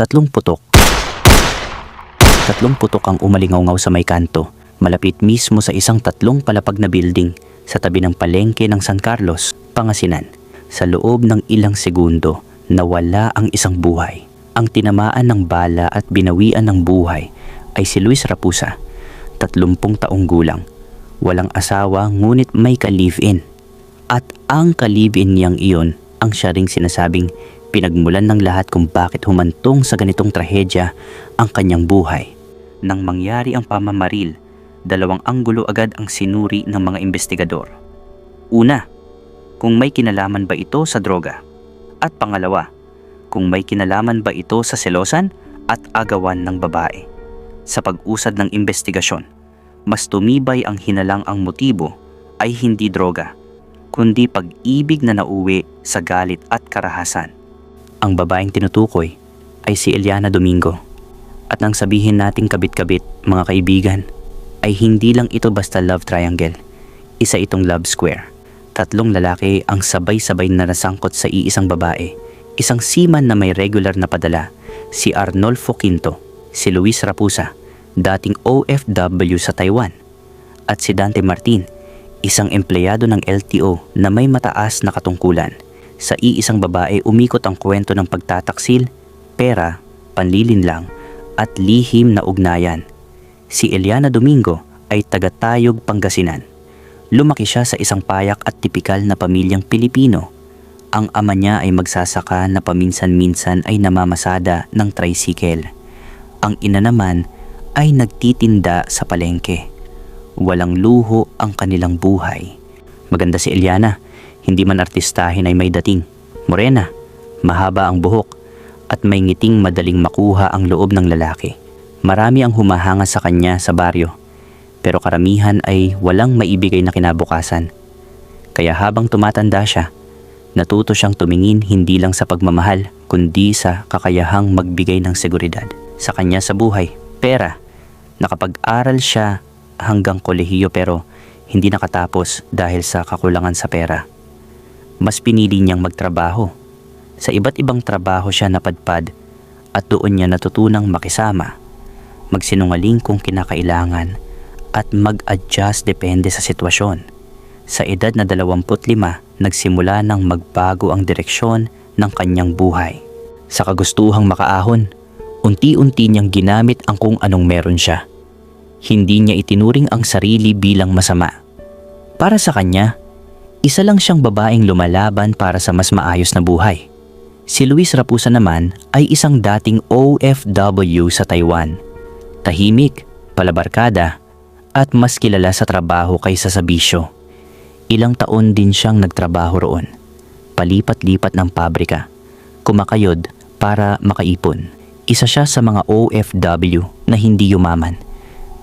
Tatlong putok. Tatlong putok ang umalingaw-ngaw sa may kanto, malapit mismo sa isang tatlong palapag na building sa tabi ng palengke ng San Carlos, Pangasinan. Sa loob ng ilang segundo, nawala ang isang buhay. Ang tinamaan ng bala at binawian ng buhay ay si Luis Rapusa, 30 taong gulang. Walang asawa ngunit may ka-live-in. At ang ka-live-in niyang iyon ang siya ring sinasabing pinagmulan ng lahat kung bakit humantong sa ganitong trahedya ang kanyang buhay. Nang mangyari ang pamamaril, dalawang anggulo agad ang sinuri ng mga investigador. Una, kung may kinalaman ba ito sa droga? At pangalawa, kung may kinalaman ba ito sa selosan at agawan ng babae? Sa pag-usad ng investigasyon, mas tumibay ang hinalang ang motibo ay hindi droga, kundi pag-ibig na nauwi sa galit at karahasan. Ang babaeng tinutukoy ay si Eliana Domingo. At nang sabihin nating kabit-kabit, mga kaibigan, ay hindi lang ito basta love triangle. Isa itong love square. 3 lalaki ang sabay-sabay na nasangkot sa iisang babae. Isang seaman na may regular na padala, si Arnolfo Quinto, si Luis Rapusa, dating OFW sa Taiwan, at si Dante Martin, isang empleyado ng LTO na may mataas na katungkulan. Sa iisang babae umikot ang kwento ng pagtataksil, pera, panlilinlang, at lihim na ugnayan. Si Eliana Domingo ay taga-Tayog, Pangasinan. Lumaki siya sa isang payak at tipikal na pamilyang Pilipino. Ang ama niya ay magsasaka na paminsan-minsan ay namamasada ng tricycle. Ang ina naman ay nagtitinda sa palengke. Walang luho ang kanilang buhay. Maganda si Eliana, hindi man artistahin ay may dating. Morena, mahaba ang buhok, at may ngiting madaling makuha ang loob ng lalaki. Marami ang humahanga sa kanya sa baryo, pero karamihan ay walang maibigay na kinabukasan. Kaya habang tumatanda siya, natuto siyang tumingin hindi lang sa pagmamahal, kundi sa kakayahang magbigay ng seguridad sa kanya sa buhay. Pera, nakapag-aral siya hanggang kolehiyo pero hindi nakatapos dahil sa kakulangan sa pera. Mas pinili niyang magtrabaho. Sa iba't ibang trabaho siya napadpad at doon niya natutunang makisama, magsinungaling kung kinakailangan at mag-adjust depende sa sitwasyon. Sa edad na 25, nagsimula nang magbago ang direksyon ng kanyang buhay. Sa kagustuhang makaahon, unti-unti niyang ginamit ang kung anong meron siya. Hindi niya itinuring ang sarili bilang masama. Para sa kanya, isa lang siyang babaeng lumalaban para sa mas maayos na buhay. Si Luis Rapusa naman ay isang dating OFW sa Taiwan. Tahimik, palabarkada, at mas kilala sa trabaho kaysa sa bisyo. Ilang taon din siyang nagtrabaho roon. Palipat-lipat ng pabrika, kumakayod para makaipon. Isa siya sa mga OFW na hindi yumaman,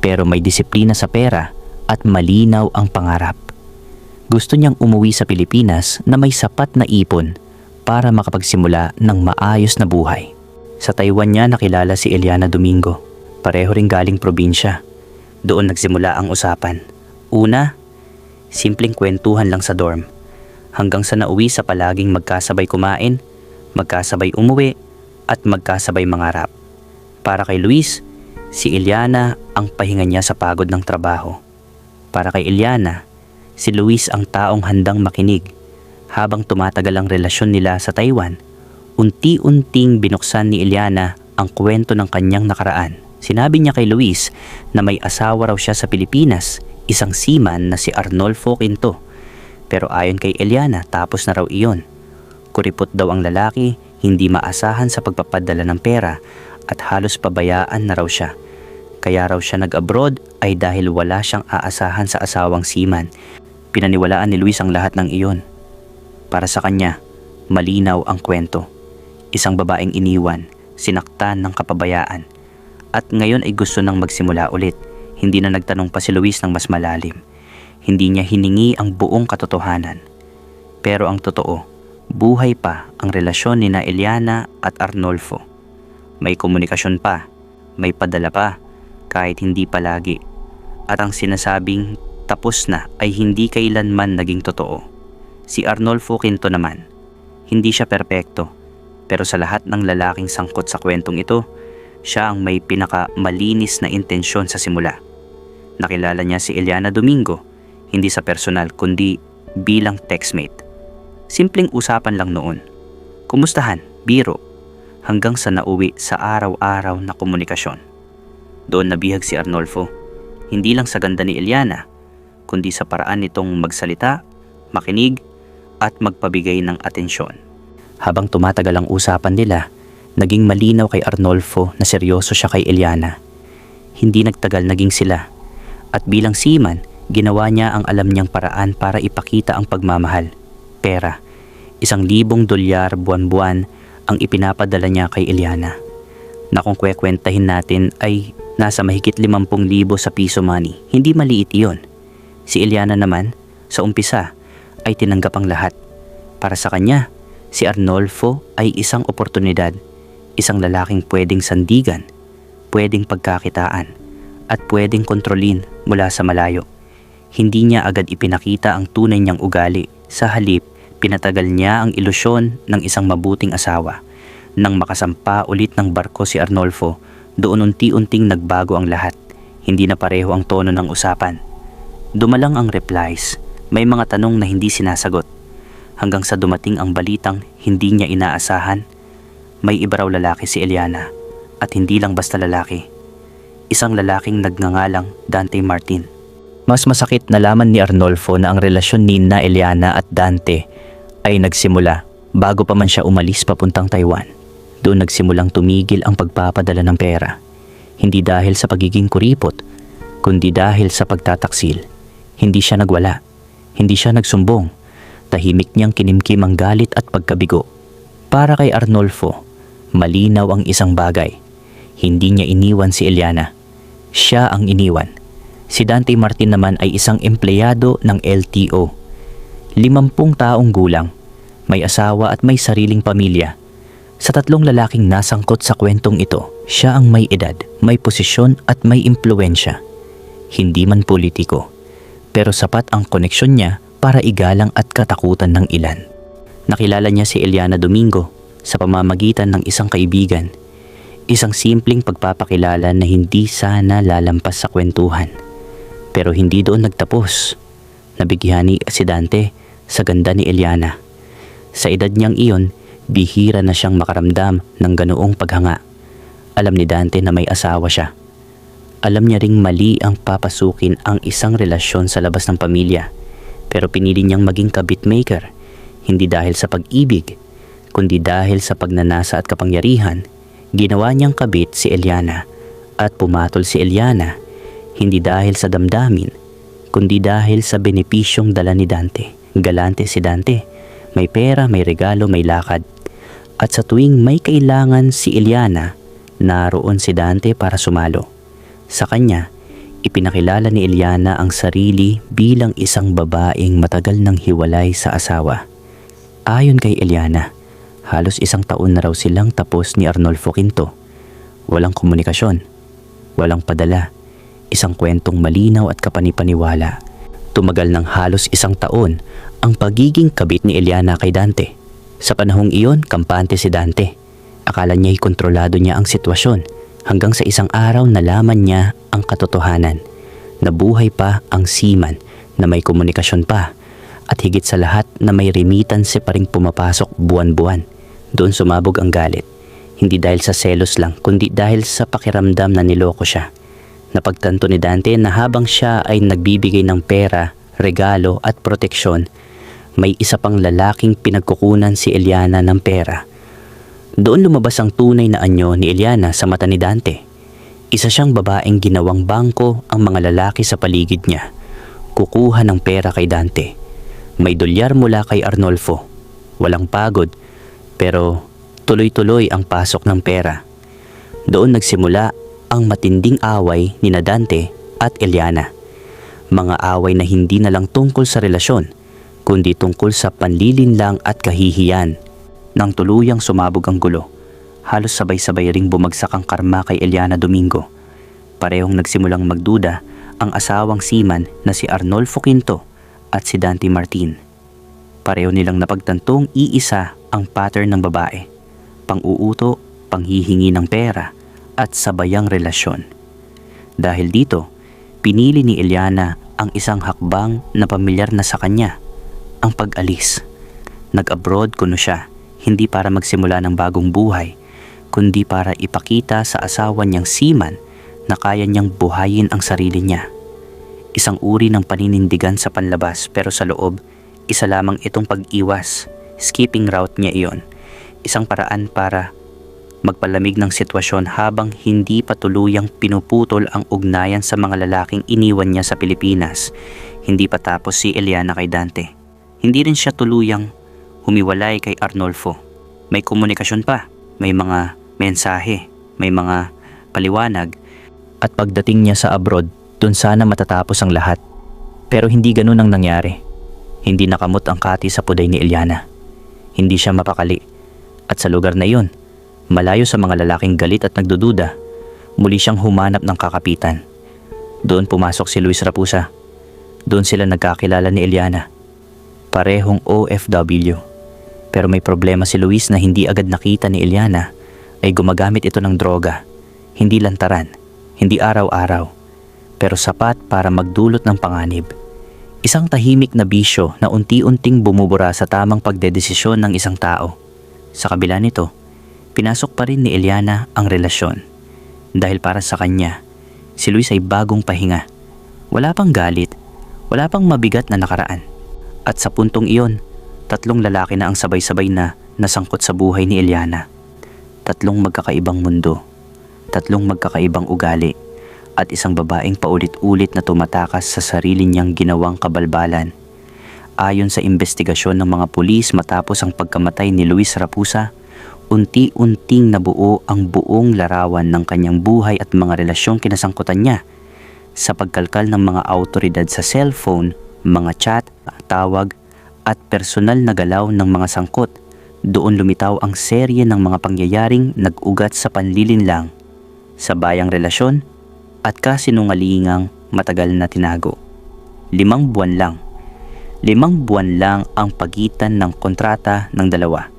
pero may disiplina sa pera at malinaw ang pangarap. Gusto niyang umuwi sa Pilipinas na may sapat na ipon para makapagsimula ng maayos na buhay. Sa Taiwan niya nakilala si Eliana Domingo. Pareho ring galing probinsya. Doon nagsimula ang usapan. Una, simpleng kwentuhan lang sa dorm. Hanggang sa nauwi sa palaging magkasabay kumain, magkasabay umuwi, at magkasabay mangarap. Para kay Luis, si Eliana ang pahinga niya sa pagod ng trabaho. Para kay Eliana, si Luis ang taong handang makinig. Habang tumatagal ang relasyon nila sa Taiwan, unti-unting binuksan ni Eliana ang kwento ng kanyang nakaraan. Sinabi niya kay Luis na may asawa raw siya sa Pilipinas, isang seaman na si Arnolfo Quinto. Pero ayon kay Eliana, tapos na raw iyon. Kuripot daw ang lalaki, hindi maasahan sa pagpapadala ng pera at halos pabayaan na raw siya. Kaya raw siya nag-abroad ay dahil wala siyang aasahan sa asawang seaman. Pinaniwalaan ni Luis ang lahat ng iyon. Para sa kanya, malinaw ang kwento. Isang babaeng iniwan, sinaktan ng kapabayaan, at ngayon ay gusto nang magsimula ulit. Hindi na nagtanong pa si Luis ng mas malalim. Hindi niya hiningi ang buong katotohanan. Pero ang totoo, buhay pa ang relasyon ni Eliana at Arnolfo. May komunikasyon pa, may padala pa, kahit hindi palagi. At ang sinasabing tapos na ay hindi kailanman naging totoo. Si Arnolfo Quinto naman, hindi siya perpekto, Pero sa lahat ng lalaking sangkot sa kwentong ito, siya ang may pinakamalinis na intensyon sa simula. Nakilala niya si Eliana Domingo, hindi sa personal kundi bilang textmate. Simpleng usapan lang noon. Kumustahan, biro, hanggang sa nauwi sa araw-araw na komunikasyon. Doon nabihag si Arnolfo, hindi lang sa ganda ni Eliana, kundi sa paraan nitong magsalita, makinig, at magpabigay ng atensyon. Habang tumatagal ang usapan nila, naging malinaw kay Arnolfo na seryoso siya kay Eliana. Hindi nagtagal naging sila, at bilang seaman, ginawa niya ang alam niyang paraan para ipakita ang pagmamahal. Pera, $1,000 buwan-buwan ang ipinapadala niya kay Eliana, na kung kwekwentahin natin ay nasa mahigit 50,000 sa piso money. Hindi maliit iyon. Si Eliana naman, sa umpisa, ay tinanggap ang lahat. Para sa kanya, si Arnolfo ay isang oportunidad, isang lalaking pwedeng sandigan, pwedeng pagkakitaan, at pwedeng kontrolin mula sa malayo. Hindi niya agad ipinakita ang tunay niyang ugali. Sa halip, pinatagal niya ang ilusyon ng isang mabuting asawa. Nang makasampa ulit ng barko si Arnolfo, doon unti-unting nagbago ang lahat. Hindi na pareho ang tono ng usapan. Dumalang ang replies, may mga tanong na hindi sinasagot. Hanggang sa dumating ang balitang hindi niya inaasahan, may iba raw lalaki si Eliana, at hindi lang basta lalaki. Isang lalaking nagngangalang Dante Martin. Mas masakit na laman ni Arnolfo na ang relasyon ni Eliana at Dante ay nagsimula bago pa man siya umalis papuntang Taiwan. Doon nagsimulang tumigil ang pagpapadala ng pera. Hindi dahil sa pagiging kuripot, kundi dahil sa pagtataksil. Hindi siya nagwala, hindi siya nagsumbong. Tahimik niyang kinimkim ang galit at pagkabigo. Para kay Arnolfo, malinaw ang isang bagay. Hindi niya iniwan si Eliana. Siya ang iniwan. Si Dante Martin naman ay isang empleyado ng LTO. 50 taong gulang, may asawa at may sariling pamilya. Sa 3 lalaking nasangkot sa kwentong ito, siya ang may edad, may posisyon at may impluensya. Hindi man politiko, pero sapat ang koneksyon niya para igalang at katakutan ng ilan. Nakilala niya si Eliana Domingo sa pamamagitan ng isang kaibigan. Isang simpleng pagpapakilala na hindi sana lalampas sa kwentuhan. Pero hindi doon nagtapos. Nabighani si Dante sa ganda ni Eliana. Sa edad niyang iyon, bihira na siyang makaramdam ng ganoong paghanga. Alam ni Dante na may asawa siya. Alam niya ring mali ang papasukin ang isang relasyon sa labas ng pamilya. Pero pinili niyang maging kabitmaker, hindi dahil sa pag-ibig, kundi dahil sa pagnanasa at kapangyarihan. Ginawa niyang kabit si Eliana at pumatol si Eliana, hindi dahil sa damdamin, kundi dahil sa benepisyong dala ni Dante. Galante si Dante, may pera, may regalo, may lakad. At sa tuwing may kailangan si Eliana, naroon si Dante para sumalo. Sa kanya, ipinakilala ni Eliana ang sarili bilang isang babaeng matagal nang hiwalay sa asawa. Ayon kay Eliana, halos 1 taon na raw silang tapos ni Arnolfo Quinto. Walang komunikasyon, walang padala, isang kwentong malinaw at kapanipaniwala. Tumagal ng halos 1 taon ang pagiging kabit ni Eliana kay Dante. Sa panahong iyon, kampante si Dante. Akala niya'y kontrolado niya ang sitwasyon hanggang sa isang araw nalaman niya ang katotohanan. Nabuhay pa ang seaman na may komunikasyon pa at higit sa lahat na may remittance pa ring pumapasok buwan-buwan. Doon sumabog ang galit. Hindi dahil sa selos lang, kundi dahil sa pakiramdam na niloko siya. Napagtanto ni Dante na habang siya ay nagbibigay ng pera, regalo at proteksyon, may isa pang lalaking pinagkukunan si Eliana ng pera. Doon lumabas ang tunay na anyo ni Eliana sa mata ni Dante. Isa siyang babaeng ginawang bangko ang mga lalaki sa paligid niya. Kukuha ng pera kay Dante. May dolyar mula kay Arnolfo. Walang pagod, pero tuloy-tuloy ang pasok ng pera. Doon nagsimula ang matinding away ni Dante at Eliana. Mga away na hindi na lang tungkol sa relasyon, kundi tungkol sa panlilinlang at kahihiyan. Nang tuluyang sumabog ang gulo, halos sabay-sabay ring bumagsak ang karma kay Eliana Domingo. Parehong nagsimulang magduda ang asawang seaman na si Arnolfo Quinto at si Dante Martin. Pareho nilang napagtantong iisa ang pattern ng babae. pang-uuto, panghihingi ng pera, at sabayang relasyon. Dahil dito, pinili ni Eliana ang isang hakbang na pamilyar na sa kanya, ang pag-alis. Nag-abroad kuno siya, hindi para magsimula ng bagong buhay, kundi para ipakita sa asawa niyang seaman na kaya niyang buhayin ang sarili niya. Isang uri ng paninindigan sa panlabas, pero sa loob, isa lamang itong pag-iwas. Skipping route niya iyon. Isang paraan para magpalamig ng sitwasyon habang hindi pa tuluyang pinuputol ang ugnayan sa mga lalaking iniwan niya sa Pilipinas. Hindi pa tapos si Eliana kay Dante. Hindi rin siya tuluyang humiwalay kay Arnolfo. May komunikasyon pa, may mga mensahe, may mga paliwanag, at pagdating niya sa abroad, dun sana matatapos ang lahat. Pero hindi ganun ang nangyari. Hindi nakamot ang kati sa puday ni Eliana. Hindi siya mapakali. At sa lugar na iyon, malayo sa mga lalaking galit at nagdududa, muli siyang humanap ng kakapitan. Doon pumasok si Luis Raposa. Doon sila nagkakilala ni Eliana. Parehong OFW. Pero may problema si Luis na hindi agad nakita ni Eliana ay gumagamit ito ng droga. Hindi lantaran, hindi araw-araw, pero sapat para magdulot ng panganib. Isang tahimik na bisyo na unti-unting bumubura sa tamang pagdedesisyon ng isang tao. Sa kabila nito, pinasok pa rin ni Eliana ang relasyon. Dahil para sa kanya, si Luis ay bagong pahinga. Wala pang galit, wala pang mabigat na nakaraan. At sa puntong iyon, 3 lalaki na ang sabay-sabay na nasangkot sa buhay ni Eliana. 3 magkakaibang mundo, 3 magkakaibang ugali, at isang babaeng paulit-ulit na tumatakas sa sarili niyang ginawang kabalbalan. Ayon sa investigasyon ng mga pulis matapos ang pagkamatay ni Luis Raposa, unti-unting nabuo ang buong larawan ng kanyang buhay at mga relasyong kinasangkutan niya. Sa pagkalkal ng mga awtoridad sa cellphone, mga chat, tawag, at personal na galaw ng mga sangkot, doon lumitaw ang serye ng mga pangyayaring nag-ugat sa panlilinlang, sa bayang relasyon, at kasinungalingang matagal na tinago. 5 buwan lang. 5 buwan lang ang pagitan ng kontrata ng dalawa.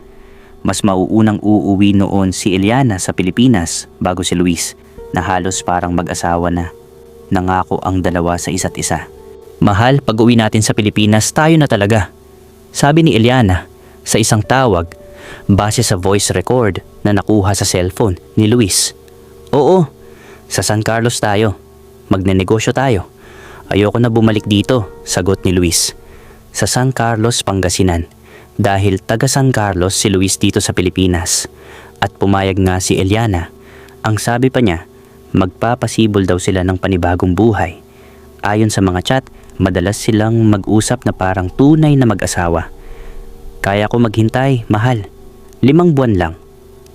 Mas mauunang uuwi noon si Eliana sa Pilipinas bago si Luis, na halos parang mag-asawa na. Nangako ang dalawa sa isa't isa. Mahal, pag-uwi natin sa Pilipinas, tayo na talaga. Sabi ni Eliana sa isang tawag base sa voice record na nakuha sa cellphone ni Luis. Oo, sa San Carlos tayo. Magnenegosyo tayo. Ayoko na bumalik dito, sagot ni Luis. Sa San Carlos, Pangasinan. Dahil taga San Carlos si Luis dito sa Pilipinas. At pumayag nga si Eliana. Ang sabi pa niya, magpapasibol daw sila ng panibagong buhay. Ayon sa mga chat, madalas silang mag-usap na parang tunay na mag-asawa. Kaya ko maghintay, mahal. 5 buwan lang.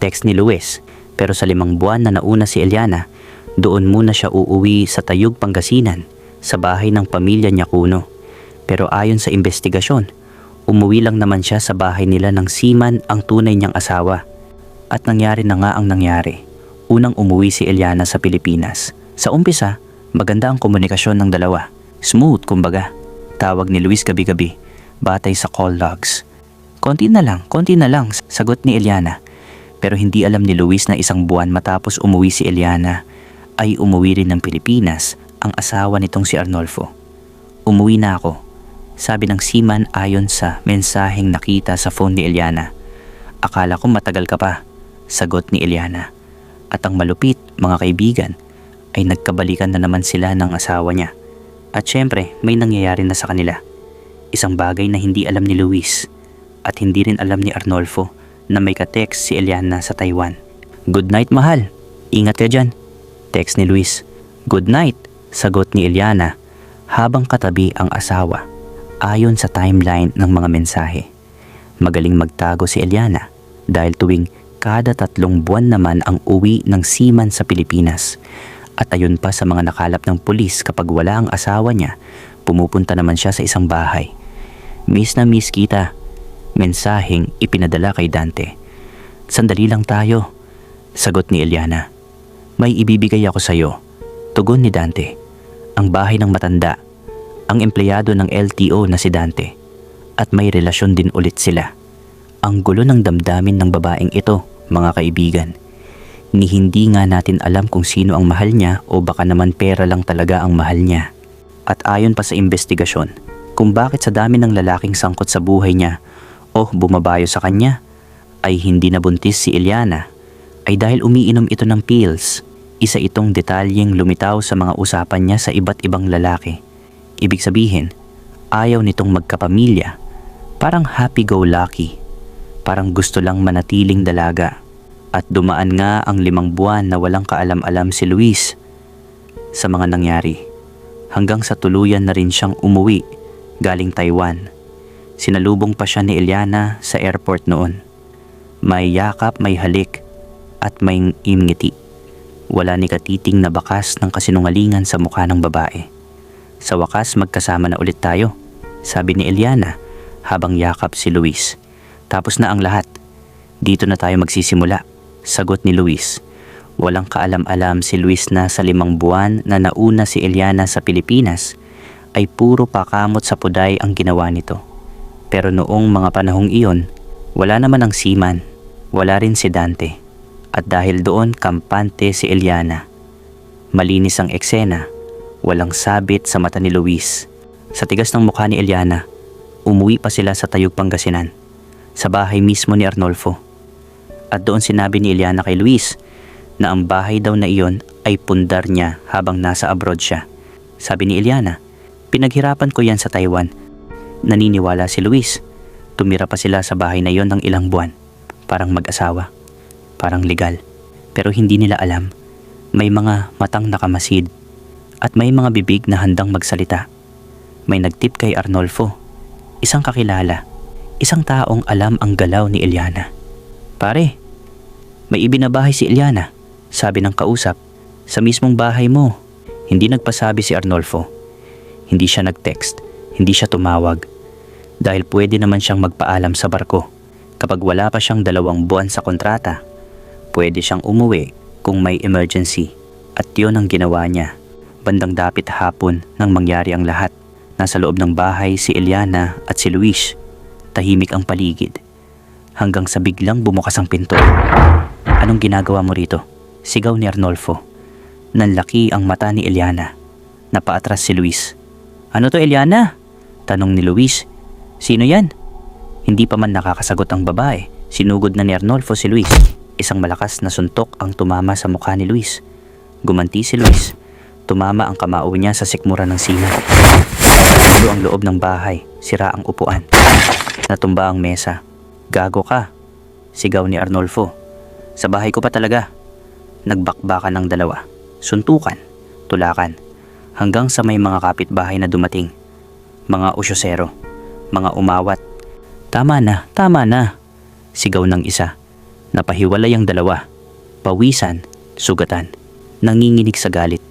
Text ni Luis. Pero sa 5 buwan na nauna si Eliana, doon muna siya uuwi sa Tayug, Pangasinan, sa bahay ng pamilya niya kuno. Pero ayon sa investigasyon, umuwi lang naman siya sa bahay nila ng seaman ang tunay niyang asawa. At nangyari na nga ang nangyari. Unang umuwi si Eliana sa Pilipinas. Sa umpisa, maganda ang komunikasyon ng dalawa. Smooth kumbaga. Tawag ni Luis gabi-gabi, batay sa call logs. Konti na lang, sagot ni Eliana. Pero hindi alam ni Luis na 1 buwan matapos umuwi si Eliana, ay umuwi rin ng Pilipinas ang asawa nitong si Arnolfo. Umuwi na ako, sabi ng seaman ayon sa mensaheng nakita sa phone ni Eliana. Akala ko matagal ka pa, sagot ni Eliana. At ang malupit, mga kaibigan, ay nagkabalikan na naman sila ng asawa niya. At syempre, may nangyayari na sa kanila. Isang bagay na hindi alam ni Luis at hindi rin alam ni Arnolfo na may ka-text si Eliana sa Taiwan. Good night, mahal. Ingat ka dyan. Text ni Luis. Good night, sagot ni Eliana habang katabi ang asawa. Ayon sa timeline ng mga mensahe, magaling magtago si Eliana dahil tuwing kada 3 buwan naman ang uwi ng seaman sa Pilipinas. At ayon pa sa mga nakalap ng pulis, kapag wala ang asawa niya, pumupunta naman siya sa isang bahay. Miss na miss kita, mensaheng ipinadala kay Dante. Sandali lang tayo, sagot ni Eliana. May ibibigay ako sa iyo, tugon ni Dante. Ang bahay ng matanda, ang empleyado ng LTO na si Dante. At may relasyon din ulit sila. Ang gulo ng damdamin ng babaeng ito, mga kaibigan. Ni hindi nga natin alam kung sino ang mahal niya o baka naman pera lang talaga ang mahal niya. At ayon pa sa investigasyon, kung bakit sa dami ng lalaking sangkot sa buhay niya o bumabayo sa kanya, ay hindi nabuntis si Eliana, ay dahil umiinom ito ng pills. Isa itong detalyeng lumitaw sa mga usapan niya sa iba't ibang lalaki. Ibig sabihin, ayaw nitong magkapamilya. Parang happy-go-lucky. Parang gusto lang manatiling dalaga. At dumaan nga ang 5 buwan na walang kaalam-alam si Luis sa mga nangyari. Hanggang sa tuluyan na rin siyang umuwi galing Taiwan. Sinalubong pa siya ni Eliana sa airport noon. May yakap, may halik, at may ngiti. Wala ni katiting na bakas ng kasinungalingan sa mukha ng babae. Sa wakas magkasama na ulit tayo, sabi ni Eliana habang yakap si Luis. Tapos na ang lahat. Dito na tayo magsisimula, sagot ni Luis. Walang kaalam-alam si Luis na sa 5 buwan na nauna si Eliana sa Pilipinas ay puro pakamot sa puday ang ginawa nito. Pero noong mga panahong iyon, wala naman ang seaman, wala rin si Dante. At dahil doon kampante si Eliana. Malinis ang eksena, walang sabit sa mata ni Luis. Sa tigas ng mukha ni Eliana, umuwi pa sila sa Tayug, Pangasinan, sa bahay mismo ni Arnolfo. At doon sinabi ni Eliana kay Luis na ang bahay daw na iyon ay pundar niya habang nasa abroad siya. Sabi ni Eliana, pinaghirapan ko yan sa Taiwan. Naniniwala si Luis. Tumira pa sila sa bahay na iyon ng ilang buwan. Parang mag-asawa. Parang legal. Pero hindi nila alam. May mga matang nakamasid at may mga bibig na handang magsalita. May nagtip kay Arnolfo. Isang kakilala. Isang taong alam ang galaw ni Eliana. Pare, may ibinabahay si Eliana, sabi ng kausap, sa mismong bahay mo. Hindi nagpasabi si Arnolfo. Hindi siya nag-text. Hindi siya tumawag. Dahil pwede naman siyang magpaalam sa barko. Kapag wala pa siyang 2 buwan sa kontrata, pwede siyang umuwi kung may emergency. At yun ang ginawa niya. Bandang dapit hapon nang mangyari ang lahat. Nasa loob ng bahay si Eliana at si Luis. Tahimik ang paligid. Hanggang sa biglang bumukas ang pinto. Anong ginagawa mo rito? Sigaw ni Arnolfo. Nanlaki ang mata ni Eliana. Napaatras si Luis. Ano to, Eliana? Tanong ni Luis. Sino yan? Hindi pa man nakakasagot ang babae. Sinugod na ni Arnolfo si Luis. Isang malakas na suntok ang tumama sa mukha ni Luis. Gumanti si Luis. Tumama ang kamao niya sa sikmura ng sima. Nagulo ang loob ng bahay. Sira ang upuan. Natumba ang mesa. Gago ka, sigaw ni Arnolfo. Sa bahay ko pa talaga. Nagbakbakan ng 2. Suntukan, tulakan. Hanggang sa may mga kapitbahay na dumating. Mga usyosero. Mga umawat. Tama na, sigaw ng isa. Napahiwalay ang 2. Pawisan, sugatan. Nanginginig sa galit.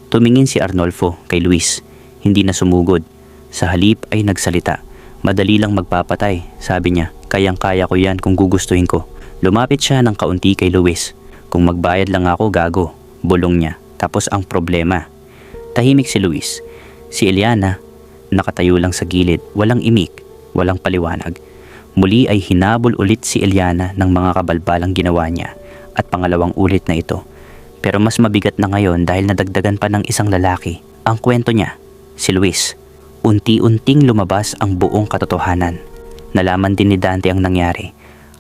Tumingin si Arnolfo kay Luis. Hindi na sumugod. Sa halip ay nagsalita. Madali lang magpapatay, sabi niya. Kayang-kaya ko yan kung gugustuhin ko. Lumapit siya ng kaunti kay Luis. Kung magbayad lang ako, gago. Bulong niya. Tapos ang problema. Tahimik si Luis. Si Eliana, nakatayo lang sa gilid. Walang imik, walang paliwanag. Muli ay hinabol ulit si Eliana ng mga kabalbalang ginawa niya. At pangalawang ulit na ito. Pero mas mabigat na ngayon dahil nadagdagan pa ng isang lalaki. Ang kwento niya, si Luis. Unti-unting lumabas ang buong katotohanan. Nalaman din ni Dante ang nangyari.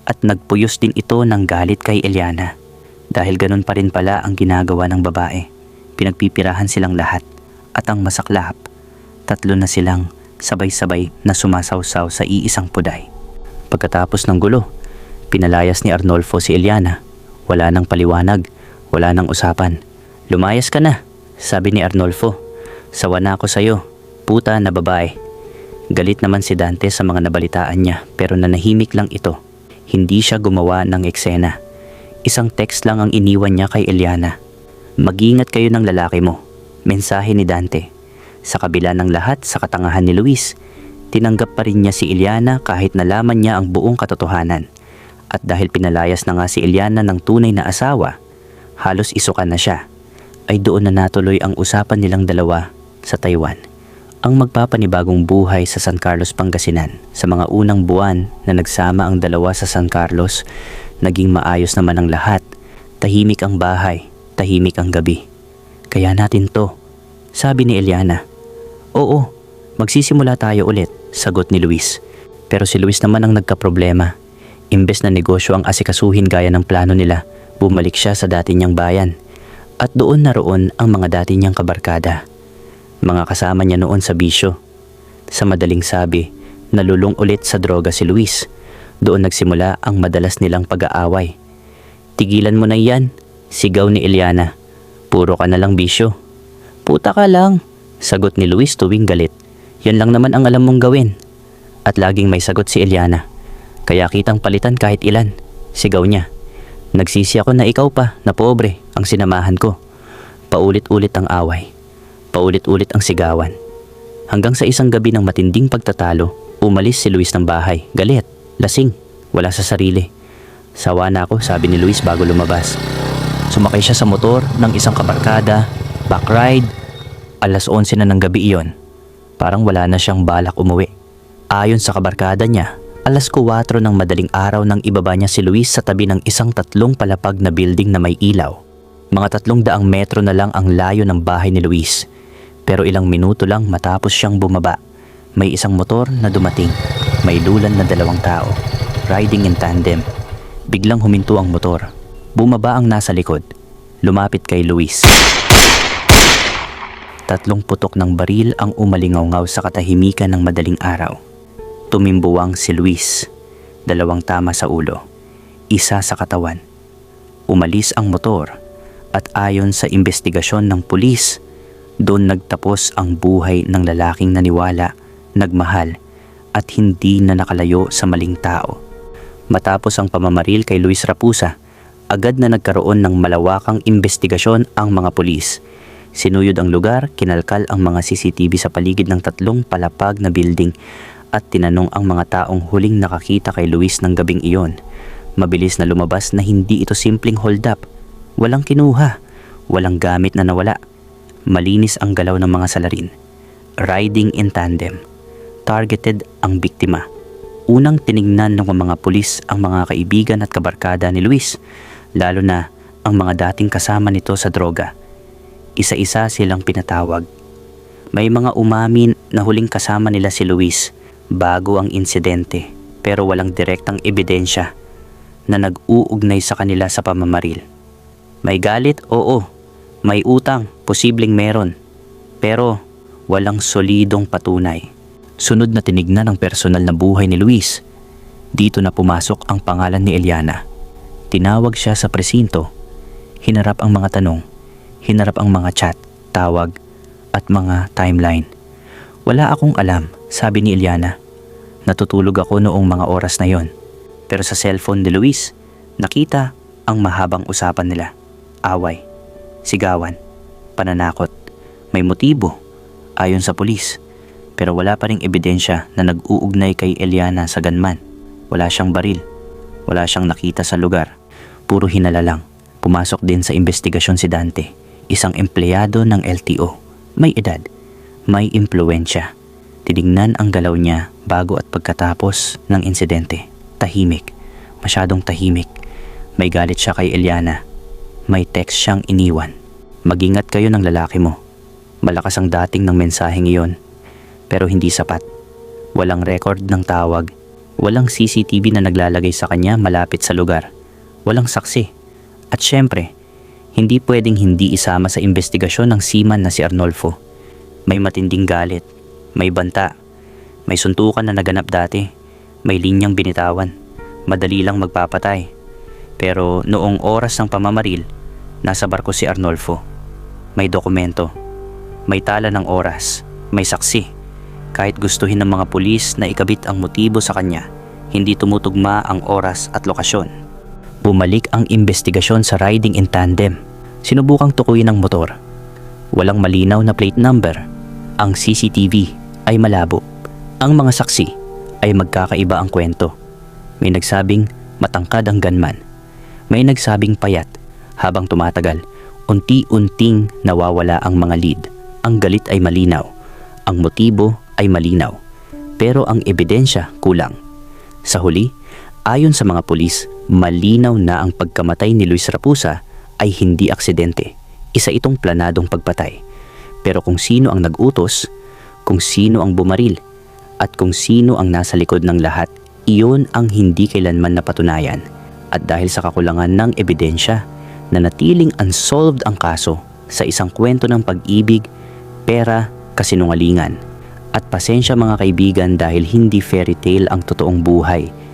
At nagpuyos din ito ng galit kay Eliana. Dahil ganun pa rin pala ang ginagawa ng babae. Pinagpipirahan silang lahat. At ang masaklap, 3 na silang sabay-sabay na sumasawsaw sa iisang puday. Pagkatapos ng gulo, pinalayas ni Arnolfo si Eliana. Wala nang paliwanag, wala nang usapan. Lumayas ka na, sabi ni Arnolfo. Sawa na ako sa'yo, puta na babae. Galit naman si Dante sa mga nabalitaan niya pero nanahimik lang ito. Hindi siya gumawa ng eksena. Isang text lang ang iniwan niya kay Eliana. Mag-ingat kayo ng lalaki mo. Mensahe ni Dante. Sa kabila ng lahat sa katangahan ni Luis, tinanggap pa rin niya si Eliana kahit nalaman niya ang buong katotohanan. At dahil pinalayas na nga si Eliana ng tunay na asawa, halos isukan na siya, ay doon na natuloy ang usapan nilang 2 sa Taiwan. Ang magpapanibagong buhay sa San Carlos, Pangasinan. Sa mga unang buwan na nagsama ang 2 sa San Carlos, Naging maayos naman ang lahat. Tahimik ang bahay, tahimik ang gabi. Kaya natin to, sabi ni Eliana. Oo, magsisimula tayo ulit, sagot ni Luis. Pero si Luis naman ang nagkaproblema. Imbes na negosyo ang asikasuhin gaya ng plano nila, bumalik siya sa dati niyang bayan. At doon naroon ang mga dati niyang kabarkada. Mga kasama niya noon sa bisyo. Sa madaling sabi, nalulung ulit sa droga si Luis. Doon nagsimula ang madalas nilang pag-aaway. Tigilan mo na yan, sigaw ni Eliana. Puro ka na lang bisyo. Puta ka lang, sagot ni Luis tuwing galit. Yan lang naman ang alam mong gawin. At laging may sagot si Eliana. Kaya kitang palitan kahit ilan, sigaw niya. Nagsisi ako na ikaw pa, na pobre, ang sinamahan ko. Paulit-ulit ang away. Paulit-ulit ang sigawan. Hanggang sa isang gabi ng matinding pagtatalo, umalis si Luis ng bahay, galit, lasing, wala sa sarili. Sawa na ako, sabi ni Luis bago lumabas. Sumakay siya sa motor ng isang kabarkada, back ride. Alas 11 na ng gabi iyon. Parang wala na siyang balak umuwi. Ayon sa kabarkada niya, alas 4 ng madaling araw nang ibaba niya si Luis sa tabi ng isang 3 palapag na building na may ilaw. Mga 300 metro na lang ang layo ng bahay ni Luis. Pero ilang minuto lang matapos siyang bumaba, may isang motor na dumating. May lulan na 2 tao, riding in tandem. Biglang huminto ang motor. Bumaba ang nasa likod. Lumapit kay Luis. 3 putok ng baril ang umalingaw-ngaw sa katahimikan ng madaling araw. Tumimbuwang si Luis. 2 tama sa ulo. 1 sa katawan. Umalis ang motor at ayon sa investigasyon ng pulis, doon nagtapos ang buhay ng lalaking naniwala, nagmahal at hindi na nakalayo sa maling tao. Matapos ang pamamaril kay Luis Raposa, agad na nagkaroon ng malawakang investigasyon ang mga pulis. Sinuyod ang lugar, kinalkal ang mga CCTV sa paligid ng 3 palapag na building at tinanong ang mga taong huling nakakita kay Luis ng gabing iyon. Mabilis na lumabas na hindi ito simpleng hold up. Walang kinuha, walang gamit na nawala. Malinis ang galaw ng mga salarin. Riding in tandem. Targeted ang biktima. Unang tiningnan ng mga pulis ang mga kaibigan at kabarkada ni Luis, lalo na ang mga dating kasama nito sa droga. Isa-isa silang pinatawag. May mga umamin na huling kasama nila si Luis bago ang insidente, pero walang direktang ebidensya na nag-uugnay sa kanila sa pamamaril. May galit? Oo. May utang? Posibleng meron. Pero walang solidong patunay. Sunod na tinignan ang personal na buhay ni Luis. Dito na pumasok ang pangalan ni Eliana. Tinawag siya sa presinto. Hinarap ang mga tanong. Hinarap ang mga chat, tawag, at mga timeline. Wala akong alam, sabi ni Eliana. Natutulog ako noong mga oras na yon. Pero sa cellphone ni Luis, nakita ang mahabang usapan nila. Away, sigawan, pananakot. May motibo, ayon sa pulis. Pero wala pa ring ebidensya na nag-uugnay kay Eliana sa gunman. Wala siyang baril. Wala siyang nakita sa lugar. Puro hinala lang. Pumasok din sa investigasyon si Dante, isang empleyado ng LTO. May edad, may impluwensya. Tinignan ang galaw niya bago at pagkatapos ng insidente. Tahimik, masyadong tahimik. May galit siya kay Eliana. May text siyang iniwan. Mag-ingat kayo ng lalaki mo. Malakas ang dating ng mensaheng iyon. Pero hindi sapat. Walang record ng tawag. Walang CCTV na naglalagay sa kanya malapit sa lugar. Walang saksi. At syempre, hindi pwedeng hindi isama sa investigasyon ng seaman na si Arnolfo. May matinding galit. May banta. May suntukan na naganap dati. May linyang binitawan. Madali lang magpapatay. Pero noong oras ng pamamaril, nasa barko si Arnolfo. May dokumento. May tala ng oras. May saksi. Kahit gustuhin ng mga pulis na ikabit ang motibo sa kanya, hindi tumutugma ang oras at lokasyon. Bumalik ang investigasyon sa riding in tandem. Sinubukang tukuyin ang motor. Walang malinaw na plate number. Ang CCTV ay malabo. Ang mga saksi ay magkakaiba ang kwento. May nagsabing matangkad ang gunman. May nagsabing payat. Habang tumatagal, unti-unting nawawala ang mga lead. Ang galit ay malinaw. Ang motibo ay malinaw. Pero ang ebidensya kulang. Sa huli, Ayon sa mga pulis, malinaw na ang pagkamatay ni Luis Raposa ay hindi aksidente. Isa itong planadong pagpatay. Pero kung sino ang nag-utos, kung sino ang bumaril, at kung sino ang nasa likod ng lahat, iyon ang hindi kailanman napatunayan. At dahil sa kakulangan ng ebidensya, nanatiling unsolved ang kaso sa isang kwento ng pag-ibig, pera, kasinungalingan. At pasensya mga kaibigan dahil hindi fairy tale ang totoong buhay.